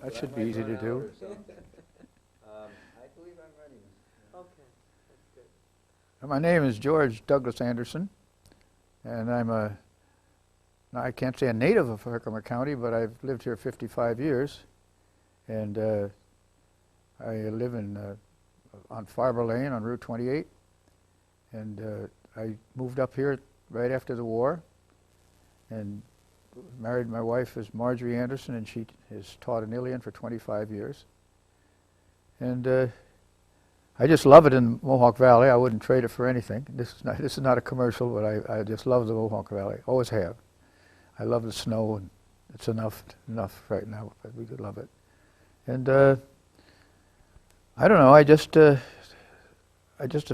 That should be easy to do. I believe I'm ready. Okay, that's good. My name is George Douglas Anderson, and I'm now I can't say a native of Herkimer County, but I've lived here 55 years, and I live on Farber Lane on Route 28, and I moved up here right after the war, and married. My wife is Marjorie Anderson, and she has taught in Ilion for 25 years. And I just love it in Mohawk Valley. I wouldn't trade it for anything. This is not a commercial, but I just love the Mohawk Valley. Always have. I love the snow, and it's enough right now, but we do love it. And I don't know. I just have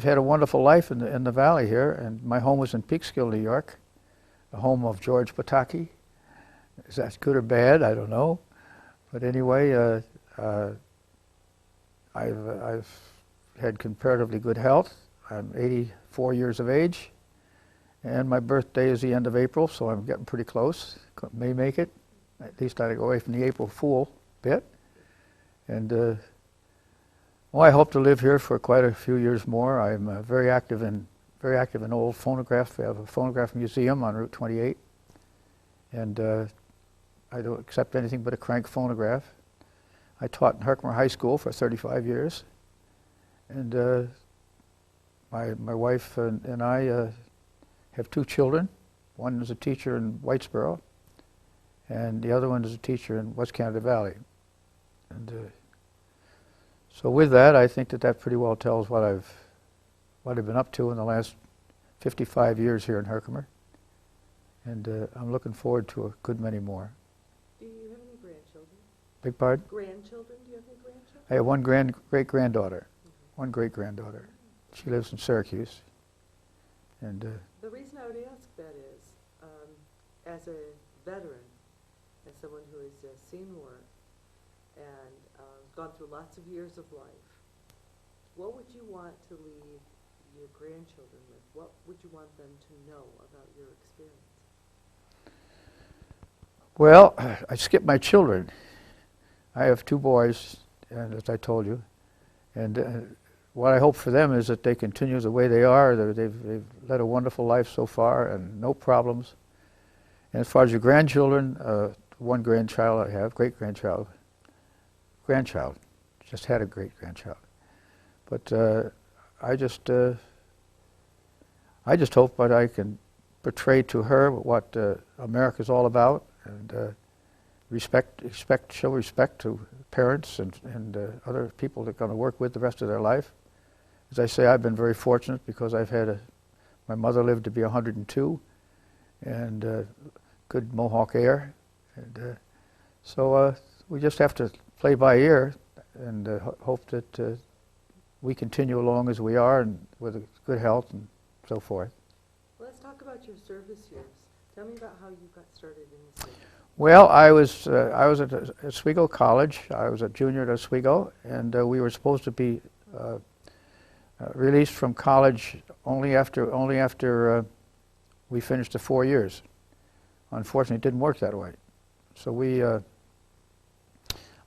had a wonderful life in the valley here, and my home was in Peekskill, New York, the home of George Pataki. Is that good or bad? I don't know. But anyway, I've had comparatively good health. I'm 84 years of age, and my birthday is the end of April, so I'm getting pretty close. May make it. At least I go away from the April Fool bit. And I hope to live here for quite a few years more. I'm very active in old phonographs. We have a phonograph museum on Route 28, and I don't accept anything but a crank phonograph. I taught in Herkimer High School for 35 years, and my wife and I have two children. One is a teacher in Whitesboro, and the other one is a teacher in West Canada Valley. And so with that, I think that pretty well tells what I've been up to in the last 55 years here in Herkimer, and I'm looking forward to a good many more. Do you have any grandchildren? Big pardon? Grandchildren? Do you have any grandchildren? I have one great-granddaughter. One great-granddaughter. She lives in Syracuse. And the reason I would ask that is, as a veteran, as someone who has seen war and gone through lots of years of life, what would you want to leave your grandchildren with? What would you want them to know about your experience? well, I skipped my children. I have two boys, and as I told you, and what I hope for them is that they continue the way they are. They've led a wonderful life so far, and no problems. And as far as your grandchildren, one grandchild I have, grandchild, just had a great-grandchild. But I just hope that I can portray to her what America's all about, and show respect to parents and other people they're going to work with the rest of their life. As I say, I've been very fortunate because I've had my mother lived to be 102, and good Mohawk air, and so we just have to play by ear and hope that we continue along as we are and with good health and so forth. Let's talk about your service years. Tell me about how you got started in the service. Well, I was at Oswego College. I was a junior at Oswego, and we were supposed to be released from college only after we finished the 4 years. Unfortunately, it didn't work that way. So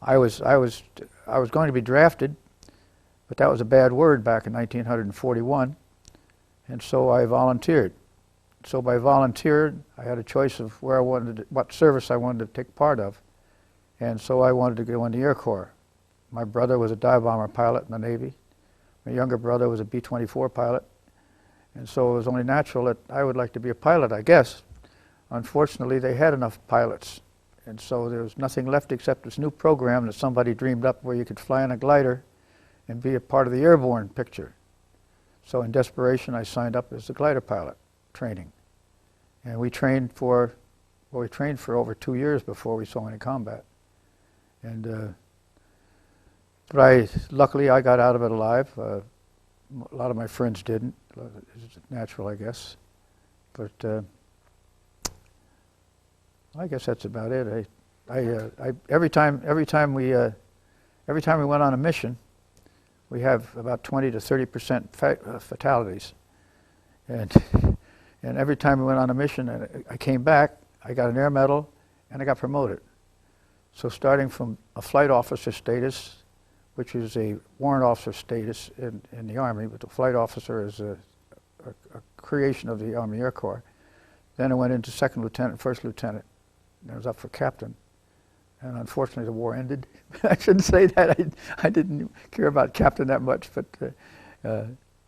I was going to be drafted, but that was a bad word back in 1941, and so I volunteered. So by volunteered, I had a choice of what service I wanted to take part of, and so I wanted to go in the Air Corps. My brother was a dive bomber pilot in the Navy. My younger brother was a B-24 pilot, and so it was only natural that I would like to be a pilot, I guess. Unfortunately, they had enough pilots, and so there was nothing left except this new program that somebody dreamed up where you could fly in a glider and be a part of the airborne picture. So in desperation, I signed up as a glider pilot training. And we trained for over 2 years before we saw any combat. And but luckily I got out of it alive. A lot of my friends didn't. It's natural, I guess. But I guess that's about it. Every time we went on a mission, we have about 20 to 30% fatalities, and every time we went on a mission and I came back, I got an air medal and I got promoted. So starting from a flight officer status, which is a warrant officer status in the Army, but the flight officer is a creation of the Army Air Corps. Then I went into second lieutenant, first lieutenant, and I was up for captain. And unfortunately, the war ended. I shouldn't say that. I didn't care about captain that much, but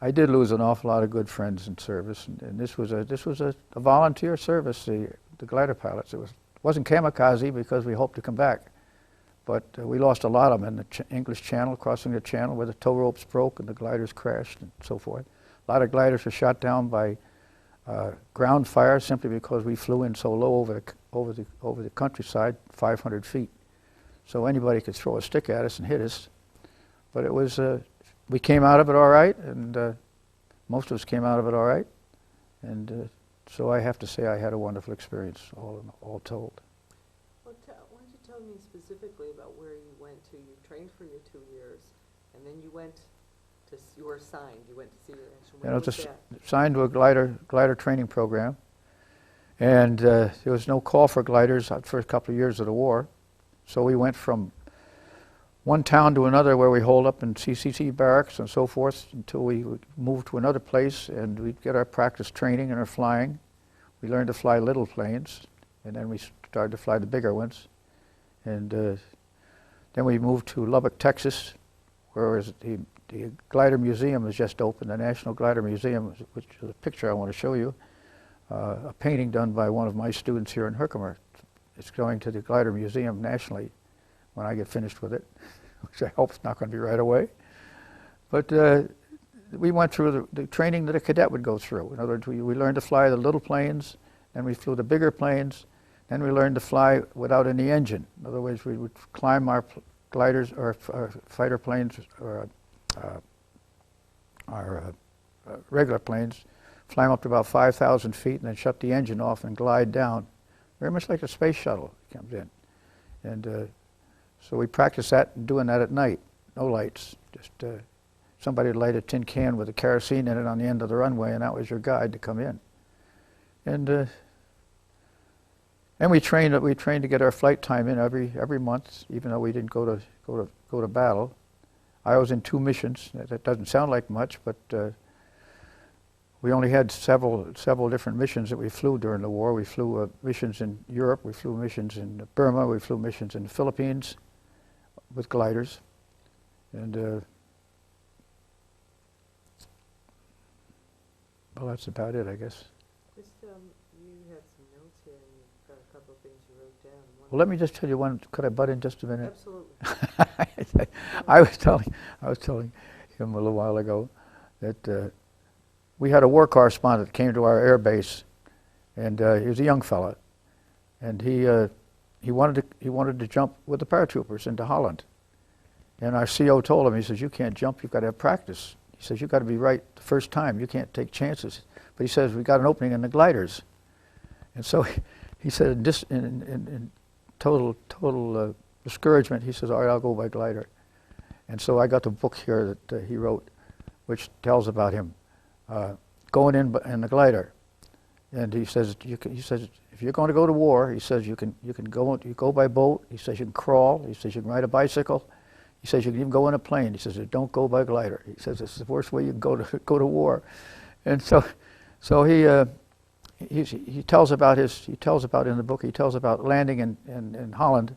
I did lose an awful lot of good friends in service. And this was a volunteer service. The glider pilots. It wasn't kamikaze because we hoped to come back, but we lost a lot of them in the English Channel, crossing the Channel where the tow ropes broke and the gliders crashed and so forth. A lot of gliders were shot down by ground fire simply because we flew in so low over the countryside, 500 feet. So anybody could throw a stick at us and hit us. But it was, we came out of it all right, and most of us came out of it all right. And so I have to say I had a wonderful experience, all told. Well, why don't you tell me specifically about where you went to? You trained for your 2 years, and then you went to, you were assigned, you went to see your action. And I was assigned to a glider training program. And there was no call for gliders the first couple of years of the war. So we went from one town to another where we holed up in CCC barracks and so forth until we would move to another place and we'd get our practice training and our flying. We learned to fly little planes, and then we started to fly the bigger ones. And then we moved to Lubbock, Texas, where the Glider Museum was just opened, the National Glider Museum, which is a picture I want to show you. A painting done by one of my students here in Herkimer. It's going to the Glider Museum nationally when I get finished with it, which I hope is not going to be right away. But we went through the training that a cadet would go through. In other words, we learned to fly the little planes, then we flew the bigger planes, then we learned to fly without any engine. In other words, we would climb our gliders or fighter planes or our regular planes, fly them up to about 5,000 feet and then shut the engine off and glide down, very much like a space shuttle comes in. And so we practiced that and doing that at night, no lights, just somebody would light a tin can with a kerosene in it on the end of the runway, and that was your guide to come in. And we trained to get our flight time in every month, even though we didn't go to battle. I was in 2 missions. That doesn't sound like much, but we only had several different missions that we flew during the war. We flew missions in Europe, we flew missions in Burma, we flew missions in the Philippines with gliders. And well, that's about it, I guess. Just, you had some notes here, and you've got a couple of things you wrote down. Well, let me just tell you one. Could I butt in just a minute? Absolutely. I was telling him a little while ago that we had a war correspondent that came to our air base, and he was a young fella, and he wanted to jump with the paratroopers into Holland. And our CO told him, he says, "You can't jump. You've got to have practice." He says, "You've got to be right the first time. You can't take chances." But he says, "We got an opening in the gliders." And so he said, in total discouragement, he says, "All right, I'll go by glider." And so I got the book here that he wrote, which tells about him going in the glider. And he says, if you're going to go to war, he says you can go by boat. He says you can crawl. He says you can ride a bicycle. He says you can even go in a plane. He says don't go by glider. He says it's the worst way you can go to war. And so he tells about in the book. He tells about landing in Holland,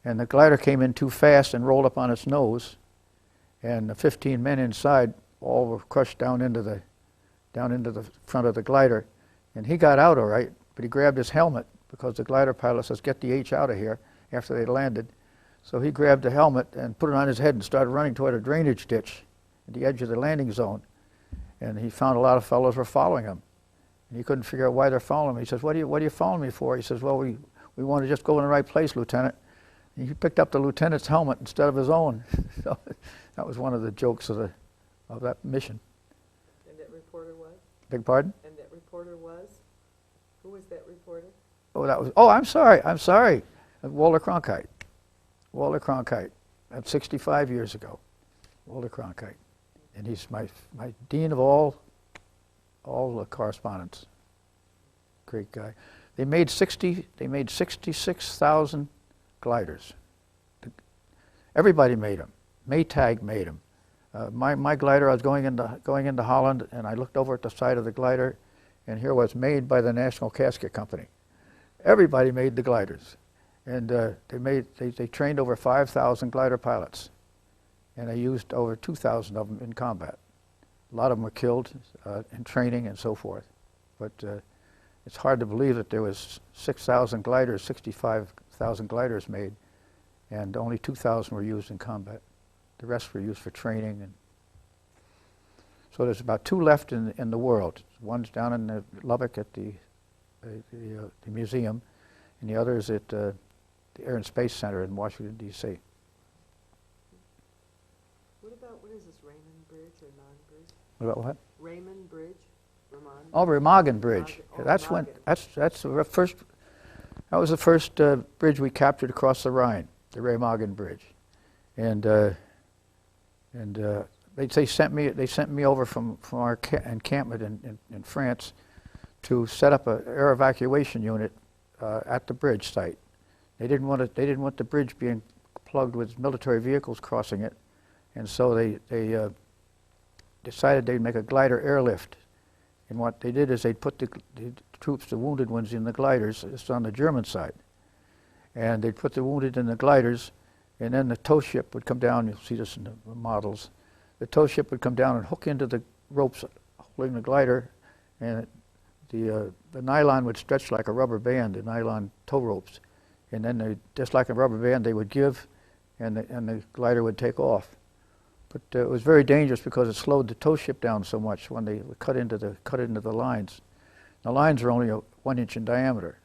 and the glider came in too fast and rolled up on its nose, and the 15 men inside all were crushed down into the front of the glider, and he got out all right, but he grabbed his helmet because the glider pilot says, "Get the H out of here," after they landed. So he grabbed the helmet and put it on his head and started running toward a drainage ditch at the edge of the landing zone. And he found a lot of fellows were following him. And he couldn't figure out why they're following him. He says, what are you following me for? He says, "Well, we want to just go in the right place, Lieutenant." And he picked up the lieutenant's helmet instead of his own. So that was one of the jokes of that mission. And that reporter was? Beg pardon? And that reporter was? Who was that reporter? I'm sorry. Walter Cronkite. Walter Cronkite. That's 65 years ago. Walter Cronkite. And he's my dean of all the correspondence. Great guy. They made 66,000 gliders. Everybody made them. Maytag made them. My glider, I was going into Holland, and I looked over at the side of the glider, and here was made by the National Casket Company. Everybody made the gliders, and they trained over 5,000 glider pilots, and they used over 2,000 of them in combat. A lot of them were killed in training and so forth, but it's hard to believe that there was 6,000 gliders, 65,000 gliders made, and only 2,000 were used in combat. The rest were used for training. And so there's about 2 left in the world. One's down in Lubbock at the museum, and the other is at the Air and Space Center in Washington, D.C. What is this, Raymond Bridge or non-bridge? What about what? Raymond Bridge? Remagen? Oh, Remagen Bridge. Oh, That's when that's the first. That was the first bridge we captured across the Rhine, the Remagen Bridge, and they sent me over from our encampment in France to set up an air evacuation unit at the bridge site. They didn't want the bridge being plugged with military vehicles crossing it, and so they decided they'd make a glider airlift. And what they did is they'd put the troops, the wounded ones, in the gliders. It's on the German side, and they'd put the wounded in the gliders, and then the tow ship would come down. You'll see this in the models. The tow ship would come down and hook into the ropes holding the glider, and the nylon would stretch like a rubber band, the nylon tow ropes, and then they, just like a rubber band, they would give, and the glider would take off. But it was very dangerous because it slowed the tow ship down so much when they cut into the lines. The lines were only 1 inch in diameter,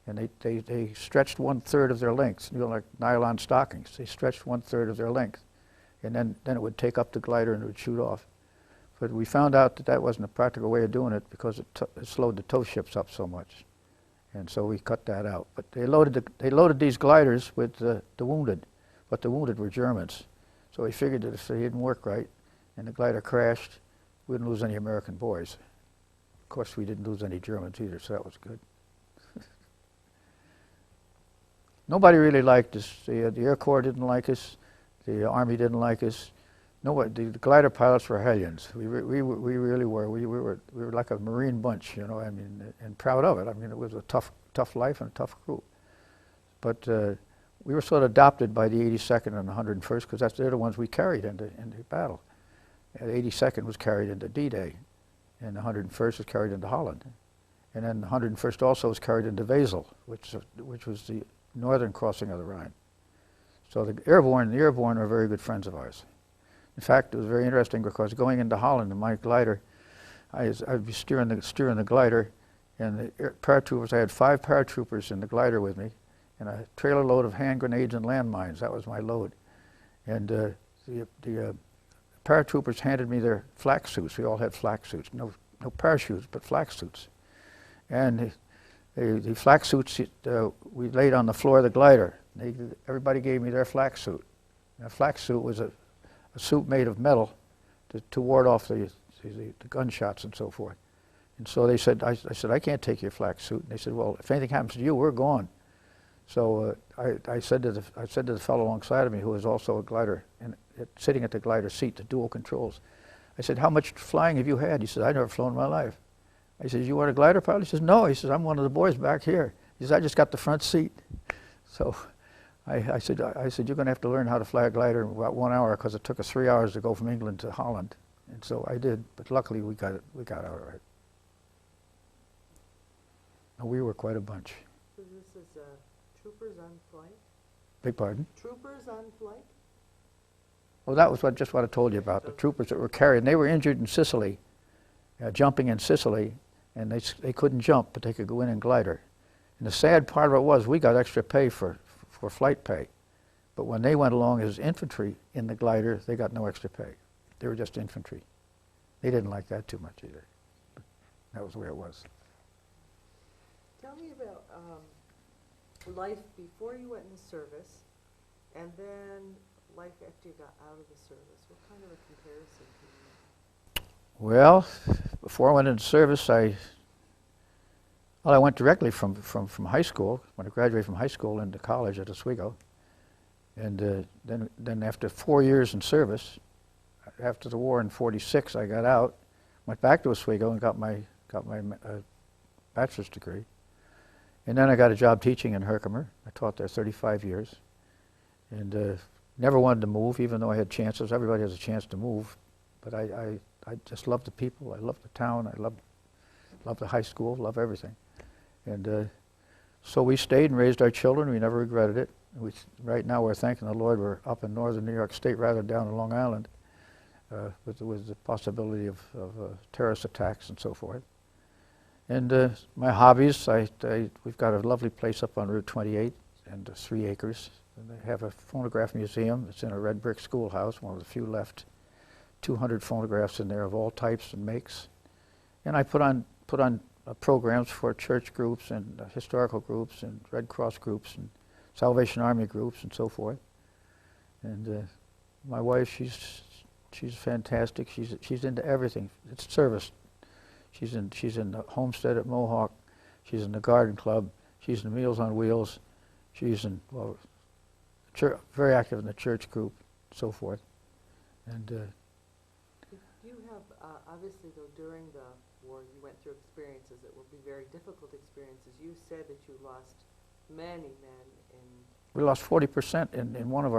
and they stretched 1/3 of their length, like nylon stockings. They stretched 1/3 of their length, and then it would take up the glider and it would shoot off. But we found out that wasn't a practical way of doing it because it slowed the tow ships up so much, and so we cut that out. But they loaded these gliders with the wounded, but the wounded were Germans. So we figured that if they didn't work right and the glider crashed, we wouldn't lose any American boys. Of course, we didn't lose any Germans either, so that was good. Nobody really liked us. The Air Corps didn't like us. The Army didn't like us. Nobody. The glider pilots were hellions. We really were. We were like a Marine bunch, you know. I mean, and proud of it. I mean, it was a tough life and a tough group. But we were sort of adopted by the 82nd and the 101st because they're the ones we carried into battle. The 82nd was carried into D-Day, and the 101st was carried into Holland, and then the 101st also was carried into Wesel, which was the northern crossing of the Rhine. So the airborne are very good friends of ours. In fact, it was very interesting because going into Holland in my glider, I'd be steering the glider, and the paratroopers. I had 5 paratroopers in the glider with me, and a trailer load of hand grenades and landmines. That was my load. And the paratroopers handed me their flak suits. We all had flak suits. No parachutes, but flak suits. And the flak suits we laid on the floor of the glider. Everybody gave me their flak suit. And a flak suit was a suit made of metal to ward off the gunshots and so forth. And so they said, I said, I can't take your flak suit. And they said, well, if anything happens to you, we're gone. So I said to the fellow alongside of me, who was also a glider, sitting at the glider seat, the dual controls, I said, how much flying have you had? He said, I've never flown in my life. I said, you weren't a glider pilot? He says, no. He says, I'm one of the boys back here. He says, I just got the front seat. So I said, you're going to have to learn how to fly a glider in about 1 hour because it took us 3 hours to go from England to Holland. And so I did, but luckily we got out all right. And we were quite a bunch. So this is troopers on flight? Beg pardon? Troopers on flight? Oh, that was just what I told you about, the troopers that were carried. They were injured in Sicily, jumping in Sicily, and they couldn't jump, but they could go in and glider. And the sad part of it was we got extra pay for flight pay. But when they went along as infantry in the glider, they got no extra pay. They were just infantry. They didn't like that too much either. But that was the way it was. Tell me about life before you went in the service, and then life after you got out of the service. What kind of a comparison can you make? Well, before I went into service, Well, I went directly from high school, when I graduated from high school, into college at Oswego. And then after 4 years in service, after the war in '46, I got out, went back to Oswego and got my bachelor's degree. And then I got a job teaching in Herkimer. I taught there 35 years. And never wanted to move, even though I had chances. Everybody has a chance to move. But I just love the people. I love the town. I love the high school, love everything. And so we stayed and raised our children. We never regretted it. Right now we're thanking the Lord we're up in northern New York State rather than down in Long Island with the possibility of terrorist attacks and so forth. And my hobbies, we've got a lovely place up on Route 28 and 3 acres. And they have a phonograph museum. It's in a red brick schoolhouse, one of the few left. 200 phonographs in there of all types and makes. And I put on programs for church groups and historical groups and Red Cross groups and Salvation Army groups and so forth. And my wife, she's fantastic. She's into everything. It's service. She's in the homestead at Mohawk. She's in the garden club. She's in Meals on Wheels. She's in very active in the church group, so forth. And you have obviously though during the war you went through experiences that will be very difficult experiences. You said that you lost many men in. We lost 40% in one of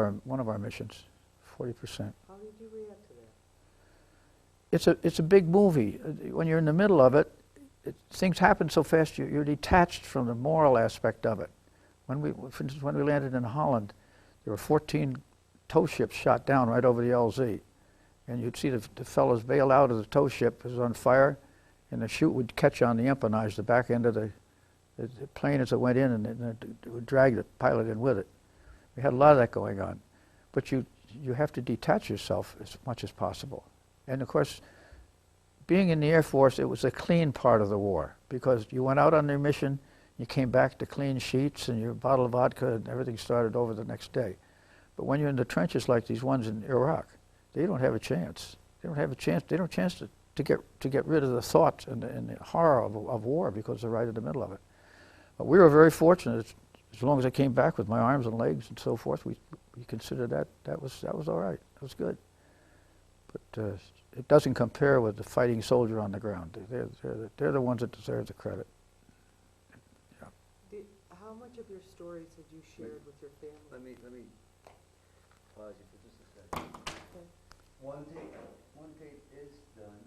our missions. 40%. How did you react to that? It's a big movie. When you're in the middle of it, things happen so fast. You're detached from the moral aspect of it. For instance, when we landed in Holland, there were 14 tow ships shot down right over the LZ, and you'd see the fellows bail out of the tow ship. It was on fire, and the chute would catch on the empennage, the back end of the plane as it went in, and it would drag the pilot in with it. We had a lot of that going on, but you have to detach yourself as much as possible. And of course, being in the Air Force, it was a clean part of the war because you went out on your mission, you came back to clean sheets and your bottle of vodka, and everything started over the next day. But when you're in the trenches like these ones in Iraq, they don't have a chance. They don't have a chance. They don't have a chance to get rid of the thought and the horror of war because they're right in the middle of it. But we were very fortunate. As long as I came back with my arms and legs and so forth, we considered that was all right. That was good. But it doesn't compare with the fighting soldier on the ground. They're the ones that deserve the credit. Yeah. How much of your stories had you shared with your family? Let me pause you for just a second. Okay. One tape is done.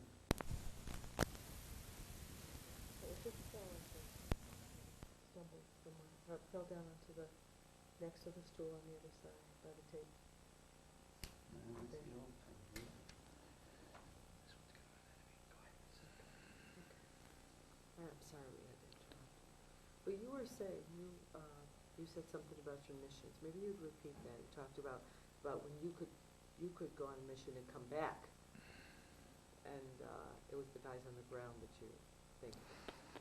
It just stumbled somewhere. Fell down onto the next to the stool on the other side by the tape. I'm sorry we had to interrupt. But you were saying, you said something about your missions. Maybe you'd repeat that. You talked about when you could go on a mission and come back. And it was the guys on the ground that you think.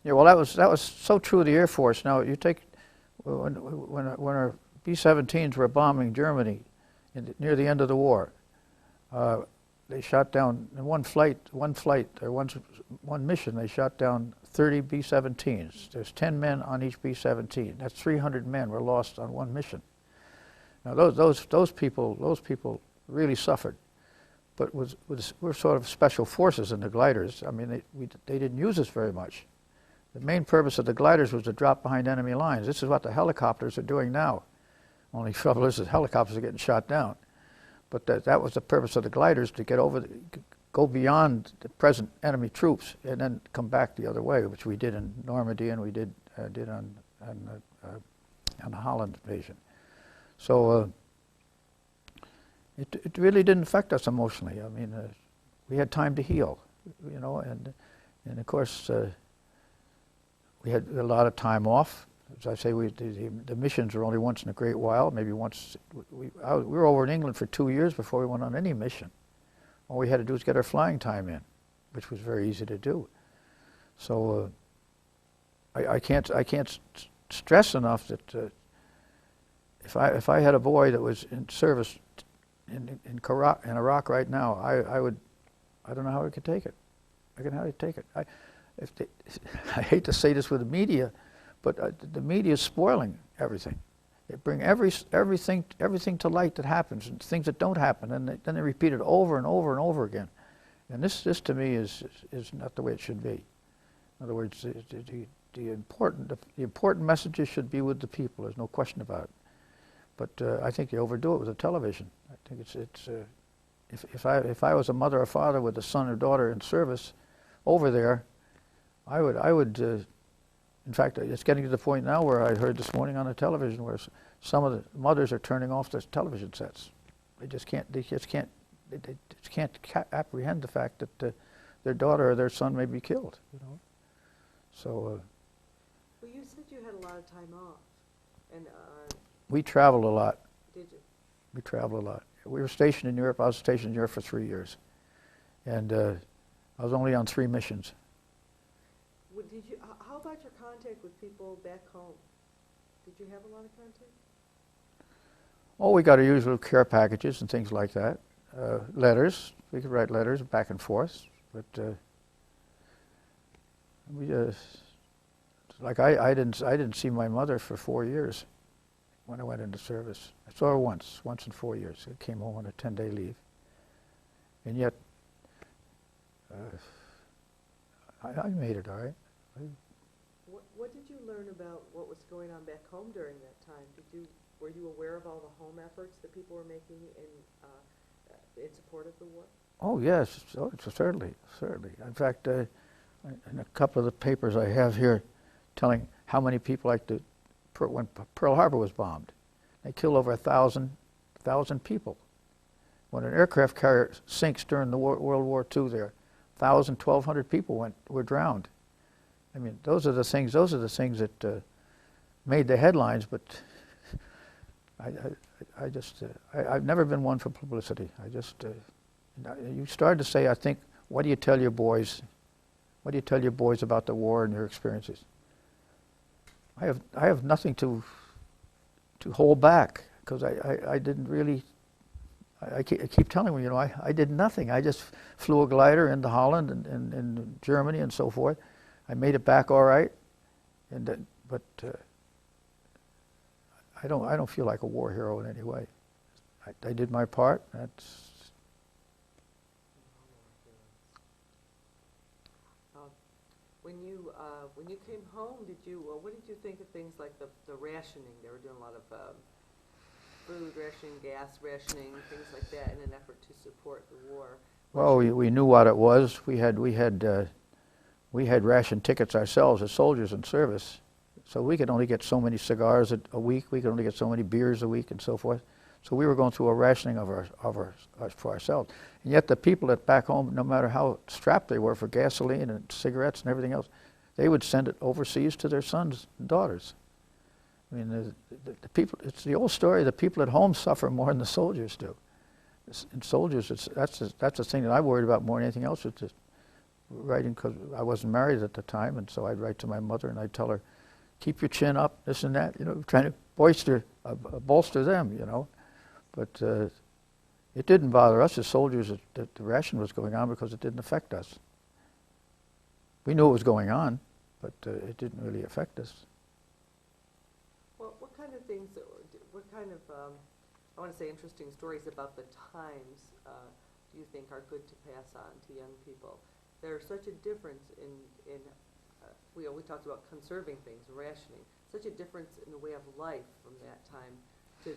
Yeah, well, that was so true of the Air Force. Now, you take, when our B-17s were bombing Germany near the end of the war, they shot down, in one mission, they shot down 30 B-17s. There's 10 men on each B-17. That's 300 men were lost on one mission. Now those people really suffered, but we're sort of special forces in the gliders. I mean, they didn't use us very much. The main purpose of the gliders was to drop behind enemy lines. This is what the helicopters are doing now. Only trouble is that helicopters are getting shot down. But that was the purpose of the gliders, to go beyond the present enemy troops and then come back the other way, which we did in Normandy and we did on the Holland invasion. So it really didn't affect us emotionally. I mean, we had time to heal, you know, and of course we had a lot of time off. As I say, the missions were only once in a great while, maybe once. We were over in England for 2 years before we went on any mission. All we had to do was get our flying time in, which was very easy to do. So I can't stress enough that if I had a boy that was in service in Iraq right now, I don't know how I could take it. I can hardly take it. if they, I hate to say this with the media, but the media is spoiling everything. They bring everything to light that happens and things that don't happen, and then they repeat it over and over and over again. And this to me is not the way it should be. In other words, the important messages should be with the people. There's no question about it. But I think you overdo it with the television. I think if I was a mother or father with a son or daughter in service over there, I would. In fact, it's getting to the point now where I heard this morning on the television where some of the mothers are turning off their television sets. They just can't apprehend the fact that their daughter or their son may be killed. You know, so. Well, you said you had a lot of time off, and. We traveled a lot. Did you? We traveled a lot. We were stationed in Europe. I was stationed in Europe for 3 years, and I was only on 3 missions. Well, how about your contact with people back home? Did you have a lot of contact? Oh, we got our usual care packages and things like that. Letters. We could write letters back and forth, but like I didn't see my mother for 4 years. When I went into service, I saw her once in 4 years. I came home on a 10-day leave, and yet I made it all right. What did you learn about what was going on back home during that time? Were you aware of all the home efforts that people were making in support of the war? Oh yes, certainly. In fact, in a couple of the papers I have here, telling how many people when Pearl Harbor was bombed, they killed over 1,000 people. When an aircraft carrier sinks during the World War II, there, 1,000, 1,200 people were drowned. I mean, those are the things that made the headlines. But I've never been one for publicity. You started to say, I think, what do you tell your boys? What do you tell your boys about the war and your experiences? I have nothing to hold back, because I didn't really. I keep telling them, you know, I did nothing. I just flew a glider into Holland and Germany and so forth. I made it back all right, but I don't feel like a war hero in any way. I did my part. That's. When you came home, what did you think of things like the rationing? They were doing a lot of food rationing, gas rationing, things like that, in an effort to support the war. Well, we knew what it was. We had ration tickets ourselves as soldiers in service, so we could only get so many cigars a week. We could only get so many beers a week, and so forth. So we were going through a rationing for ourselves. And yet the people at back home, no matter how strapped they were for gasoline and cigarettes and everything else, they would send it overseas to their sons and daughters. I mean, the people, it's the old story, the people at home suffer more than the soldiers do. And soldiers, that's the thing that I worried about more than anything else, was just writing, because I wasn't married at the time, and so I'd write to my mother and I'd tell her, keep your chin up, this and that, you know, trying to bolster them, you know. But it didn't bother us as soldiers that the ration was going on, because it didn't affect us. We knew it was going on, but it didn't really affect us. Well, what kind of things, I want to say interesting stories about the times do you think are good to pass on to young people? There's such a difference in we talked about conserving things, rationing, such a difference in the way of life from that time to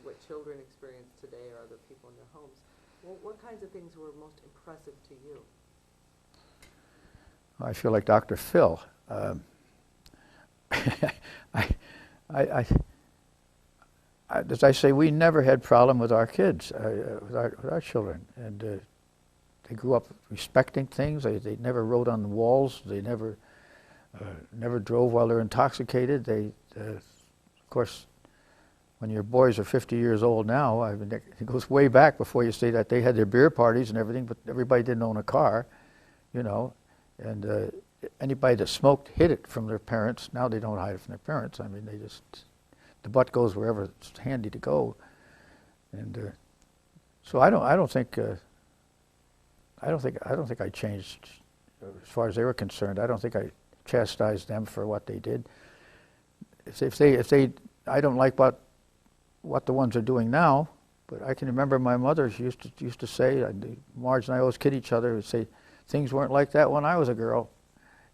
what children experience today or other people in their homes. Well, what kinds of things were most impressive to you? I feel like Dr. Phil. As I say, we never had problem with our kids, with our children, and they grew up respecting things. They never wrote on the walls. They never drove while they're intoxicated. Of course, when your boys are 50 years old now, I mean, it goes way back before you say that they had their beer parties and everything, but everybody didn't own a car, you know. And anybody that smoked hid it from their parents. Now they don't hide it from their parents. I mean, the butt goes wherever it's handy to go. And so I don't think I changed as far as they were concerned. I don't think I chastised them for what they did. If they, I don't like what the ones are doing now, but I can remember my mother, she used to say, Marge and I always kid each other, and say, things weren't like that when I was a girl,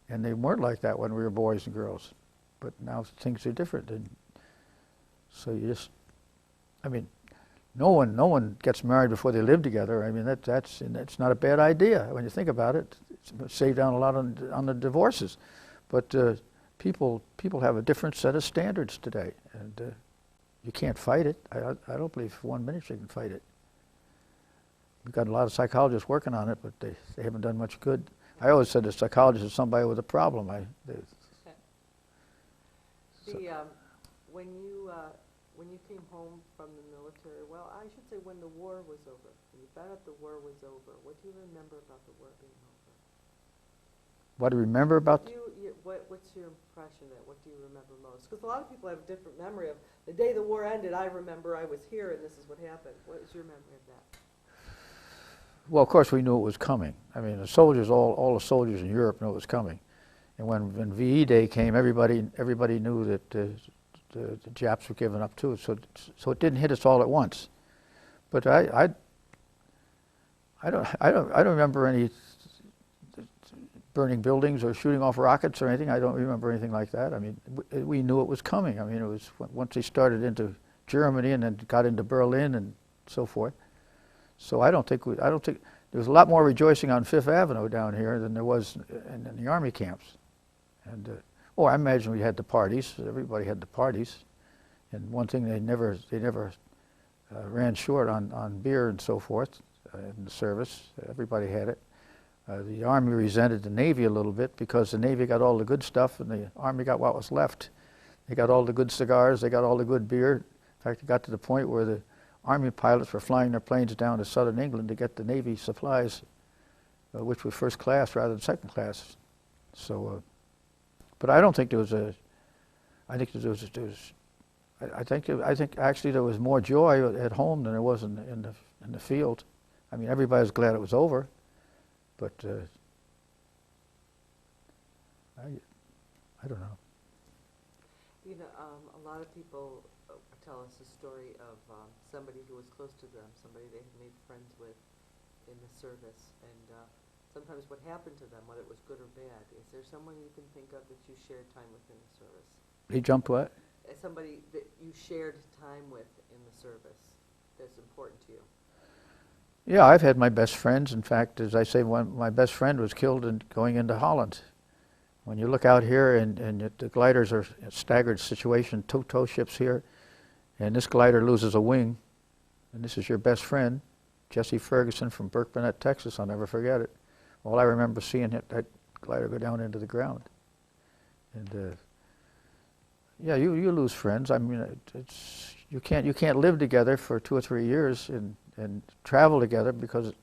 and they weren't like that when we were boys and girls. But now things are different, and so you just, I mean, no one gets married before they live together. I mean, that's not a bad idea when you think about it. It's saved down a lot on the divorces, but people have a different set of standards today, and you can't fight it. I don't believe for 1 minute you can fight it. We've got a lot of psychologists working on it, but they haven't done much good. I always said a psychologist is somebody with a problem. When you came home from the military, well, I should say when the war was over, when you found out the war was over, what do you remember about the war being over? What do you remember about? What's your impression of it? What do you remember most? Because a lot of people have a different memory of the day the war ended. I remember I was here and this is what happened. What is your memory of that? Well, of course we knew it was coming. I mean, the soldiers, all the soldiers in Europe knew it was coming. And when VE Day came, everybody knew that the Japs were giving up too. So it didn't hit us all at once. But I don't remember any burning buildings or shooting off rockets or anything. I don't remember anything like that. I mean, we knew it was coming. I mean, it was once they started into Germany and then got into Berlin and so forth. So I don't think there was a lot more rejoicing on Fifth Avenue down here than there was in the army camps. And I imagine we had the parties. Everybody had the parties. And one thing they never ran short on beer and so forth in the service. Everybody had it. The Army resented the Navy a little bit because the Navy got all the good stuff and the Army got what was left. They got all the good cigars, they got all the good beer. In fact, it got to the point where the Army pilots were flying their planes down to southern England to get the Navy supplies, which were first class rather than second class. So, but I don't think there was I think actually there was more joy at home than there was in the field. I mean, everybody was glad it was over. But I don't know. You know, a lot of people tell us a story of somebody who was close to them, somebody they had made friends with in the service, and sometimes what happened to them, whether it was good or bad. Is there someone you can think of that you shared time with in the service? He jumped what? Somebody that you shared time with in the service that's important to you. Yeah, I've had my best friends. In fact, as I say, my best friend was killed going into Holland. When you look out here and the gliders are in a staggered situation, two tow ships here, and this glider loses a wing, and this is your best friend, Jesse Ferguson from Burkburnett, Texas. I'll never forget it. All I remember seeing that glider go down into the ground. And yeah, you lose friends. I mean, you can't live together for 2 or 3 years and travel together because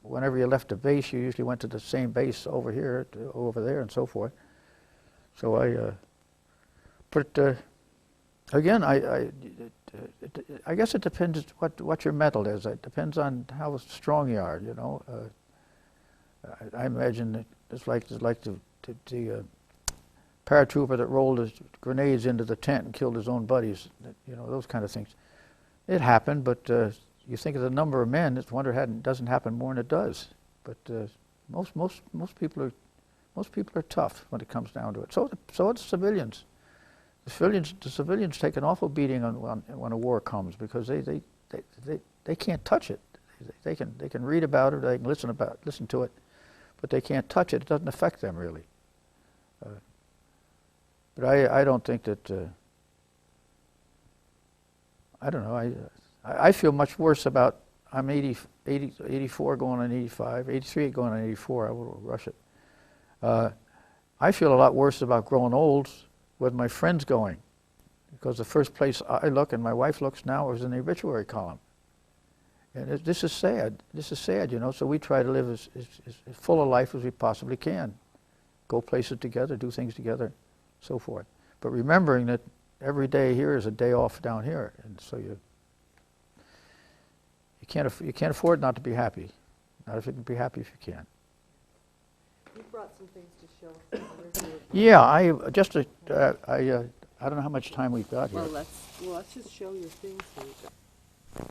whenever you left the base, you usually went to the same base over here, over there, and so forth. So but again, I guess it depends what your mettle is. It depends on how strong you are. You know, I imagine that it's like the paratrooper that rolled his grenades into the tent and killed his own buddies. You know, those kind of things. It happened, but you think of the number of men. It's wonder it doesn't happen more than it does. But most people are tough when it comes down to it. So are the civilians. The civilians take an awful beating when a war comes because they can't touch it. They can read about it, they can listen to it, but they can't touch it. It doesn't affect them really. But I don't think that. I don't know. I feel much worse about. I'm 84 going on 85, 83 going on 84. I will rush it. I feel a lot worse about growing old with my friends going, because the first place I look and my wife looks now is in the obituary column. And this is sad. This is sad, you know. So we try to live as full a life as we possibly can, go places together, do things together, so forth. But remembering that every day here is a day off down here, and so you can't afford not to be happy. Not if you can be happy if you can. You brought some things to show. I wonder if you would- Yeah, I don't know how much time we've got here. Well, let's just show your things here.